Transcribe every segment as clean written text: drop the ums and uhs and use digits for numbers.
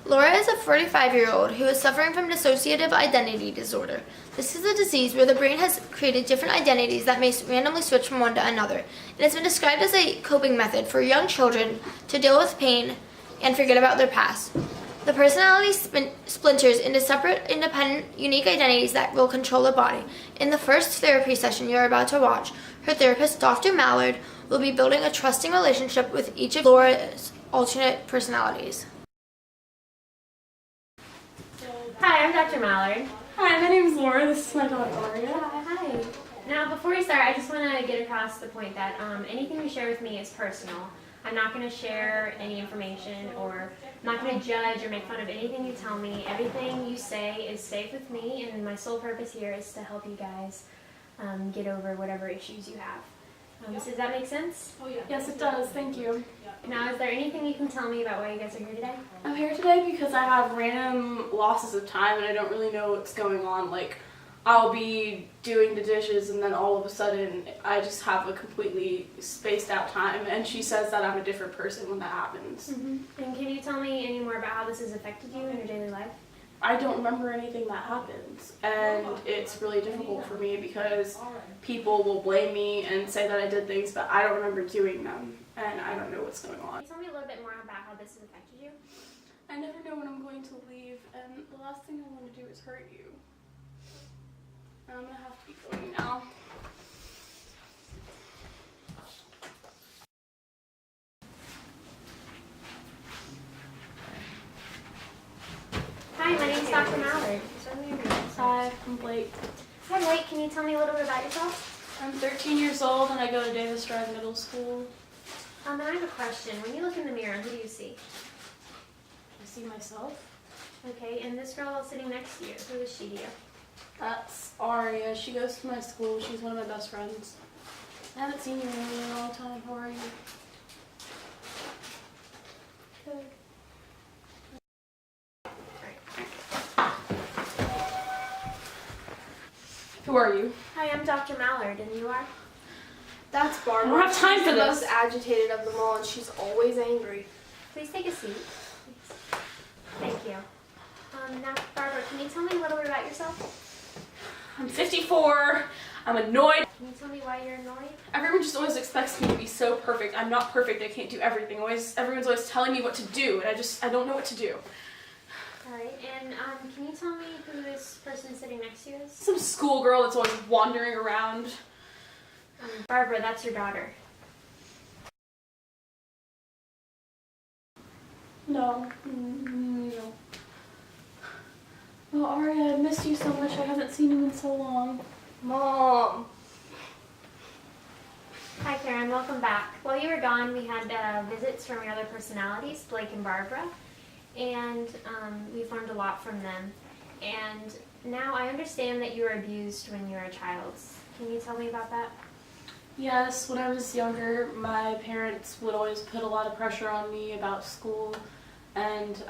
Laura is a 45-year-old who is suffering from dissociative identity disorder. This is a disease where the brain has created different identities that may randomly switch from one to another. It has been described as a coping method for young children to deal with pain and forget about their past. The personality splinters into separate, independent, unique identities that will control the body. In the first therapy session you're about to watch, her therapist, Dr. Mallard, will be building a trusting relationship with each of Laura's alternate personalities. Hi, I'm Dr. Mallard. Hi, my name is Laura. This is my daughter, Aria. Hi. Now, before we start, I just want to get across the point that anything you share with me is personal. I'm not going to share any information, or I'm not going to judge or make fun of anything you tell me. Everything you say is safe with me, and my sole purpose here is to help you guys get over whatever issues you have. Does that make sense? Oh, yeah. Yes, it does. Thank you. Now, is there anything you can tell me about why you guys are here today? I'm here today because I have random losses of time and I don't really know what's going on. Like, I'll be doing the dishes and then all of a sudden I just have a completely spaced out time, and she says that I'm a different person when that happens. Mm-hmm. And can you tell me any more about how this has affected you in your daily life? I don't remember anything that happens, and it's really difficult for me because people will blame me and say that I did things, but I don't remember doing them, and I don't know what's going on. Can you tell me a little bit more about how this has affected you? I never know when I'm going to leave, and the last thing I want to do is hurt you. I'm going to have to be going now. Hi, my name is Dr. Mallard. Hi, I'm Blake. Hi, Blake. Can you tell me a little bit about yourself? I'm 13 years old and I go to Davis Drive Middle School. And I have a question. When you look in the mirror, who do you see? I see myself. Okay, and this girl sitting next to you, who is she to you? That's Aria. She goes to my school. She's one of my best friends. I haven't seen you in a really long time. How are you? Good. Who are you? Hi, I'm Dr. Mallard, and you are? That's Barbara. I don't have time She's for the this. most agitated of them all, and she's always angry. Please take a seat. Please. Thank you. Now, Barbara, can you tell me a little bit about yourself? I'm 54. I'm annoyed. Can you tell me why you're annoyed? Everyone just always expects me to be so perfect. I'm not perfect. I can't do everything. Everyone's always telling me what to do, and I don't know what to do. All right, and can you tell me who this person sitting next to you is? Some schoolgirl that's always wandering around. Barbara, that's your daughter. No. No. Oh, Aria, I missed you so much. I haven't seen you in so long. Mom. Hi, Karen. Welcome back. While you were gone, we had visits from your other personalities, Blake and Barbara, and we've learned a lot from them. And now I understand that you were abused when you were a child. Can you tell me about that? Yes, when I was younger, my parents would always put a lot of pressure on me about school, and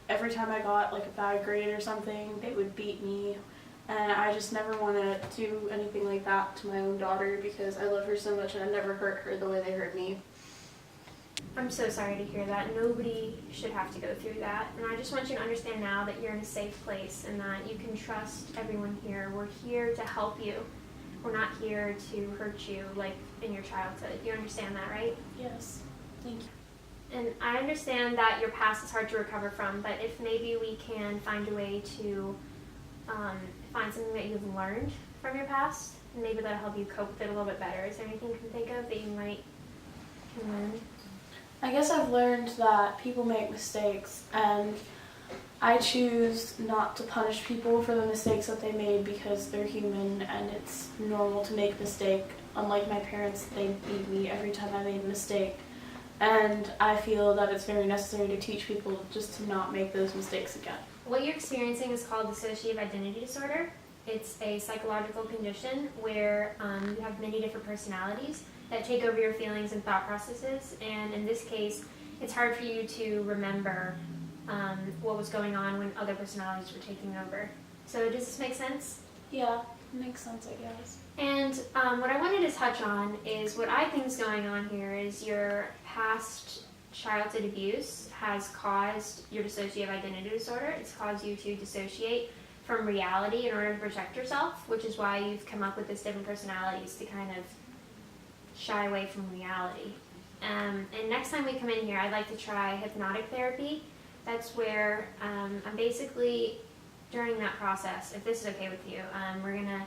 every time I got like a bad grade or something, they would beat me, and I just never want to do anything like that to my own daughter because I love her so much and I never hurt her the way they hurt me. I'm so sorry to hear that. Nobody should have to go through that. And I just want you to understand now that you're in a safe place and that you can trust everyone here. We're here to help you. We're not here to hurt you like in your childhood. You understand that, right? Yes, thank you. And I understand that your past is hard to recover from, but if maybe we can find a way to find something that you've learned from your past, maybe that'll help you cope with it a little bit better. Is there anything you can think of that you can learn? I guess I've learned that people make mistakes, and I choose not to punish people for the mistakes that they made because they're human and it's normal to make a mistake. Unlike my parents, they beat me every time I made a mistake. And I feel that it's very necessary to teach people just to not make those mistakes again. What you're experiencing is called dissociative identity disorder. It's a psychological condition where you have many different personalities that take over your feelings and thought processes, and in this case, it's hard for you to remember what was going on when other personalities were taking over. So does this make sense? Yeah, it makes sense, I guess. And what I wanted to touch on is what I think is going on here is your past childhood abuse has caused your dissociative identity disorder. It's caused you to dissociate from reality in order to protect yourself, which is why you've come up with these different personalities to kind of shy away from reality. And next time we come in here, I'd like to try hypnotic therapy. That's where I'm basically, during that process, if this is okay with you, we're going to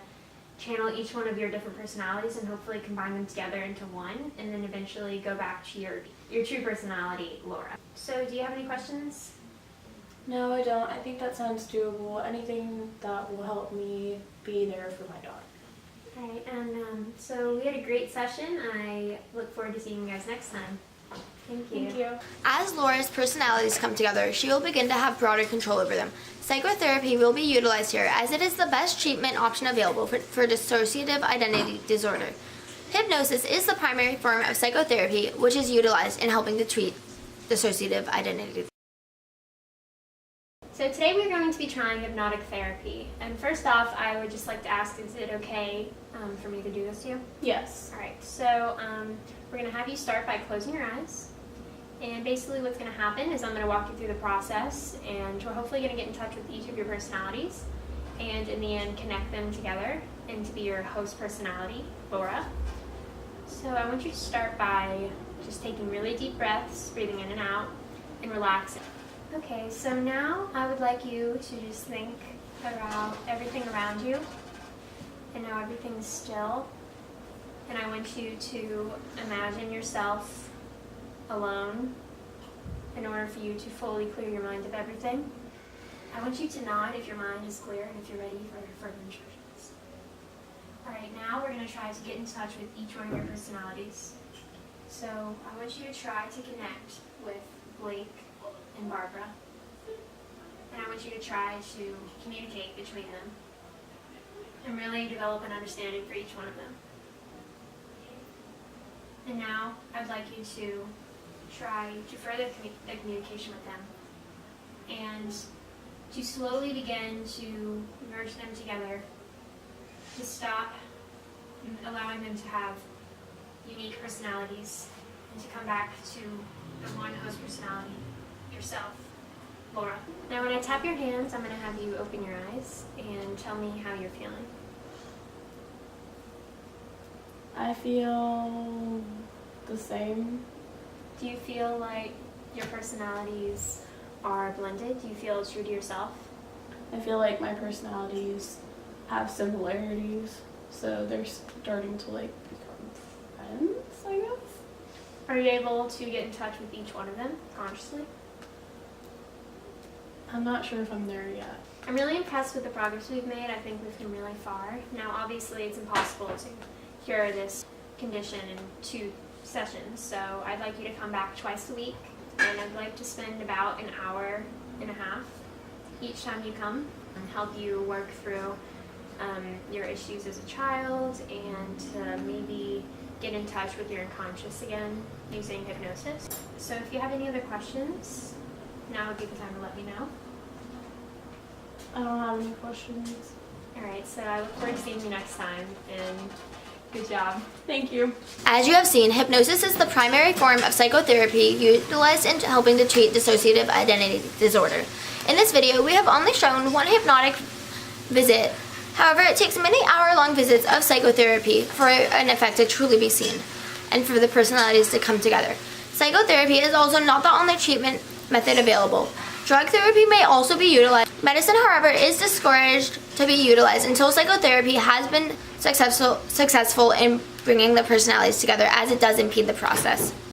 channel each one of your different personalities and hopefully combine them together into one, and then eventually go back to your true personality, Laura. So do you have any questions? No, I don't. I think that sounds doable. Anything that will help me be there for my daughter. All right, and so we had a great session. I look forward to seeing you guys next time. Thank you. Thank you. As Laura's personalities come together, she will begin to have broader control over them. Psychotherapy will be utilized here as it is the best treatment option available for dissociative identity disorder. Hypnosis is the primary form of psychotherapy which is utilized in helping to treat dissociative identity. So today we're going to be trying hypnotic therapy. And first off, I would just like to ask, is it okay for me to do this to you? Yes. All right, so we're going to have you start by closing your eyes. And basically what's going to happen is I'm going to walk you through the process, and we're hopefully going to get in touch with each of your personalities and in the end connect them together and to be your host personality, Laura. So I want you to start by just taking really deep breaths, breathing in and out, and relaxing. Okay, so now I would like you to just think about everything around you, and now everything's still. And I want you to imagine yourself alone in order for you to fully clear your mind of everything. I want you to nod if your mind is clear and if you're ready for further instructions. Alright, now we're going to try to get in touch with each one of your personalities. So I want you to try to connect with Blake and Barbara. And I want you to try to communicate between them and really develop an understanding for each one of them. And now I'd like you to try to further the communication with them and to slowly begin to merge them together, to stop allowing them to have unique personalities and to come back to the one host personality, yourself, Laura. Now when I tap your hands, I'm going to have you open your eyes and tell me how you're feeling. I feel the same. Do you feel like your personalities are blended? Do you feel true to yourself? I feel like my personalities have similarities, so they're starting to like become friends, I guess. Are you able to get in touch with each one of them consciously? I'm not sure if I'm there yet. I'm really impressed with the progress we've made. I think we've come really far. Now obviously it's impossible to cure this condition in 2 sessions, so I'd like you to come back twice a week, and I'd like to spend about an hour and a half each time you come and help you work through your issues as a child and to maybe get in touch with your unconscious again using hypnosis. So if you have any other questions, now would be the time to let me know. I don't have any questions. Alright, so I look forward to seeing you next time, and good job. Thank you. As you have seen, hypnosis is the primary form of psychotherapy utilized in helping to treat dissociative identity disorder. In this video, we have only shown one hypnotic visit. However, it takes many hour-long visits of psychotherapy for an effect to truly be seen and for the personalities to come together. Psychotherapy is also not the only treatment method available. Drug therapy may also be utilized. Medicine, however, is discouraged to be utilized until psychotherapy has been successful in bringing the personalities together, as it does impede the process.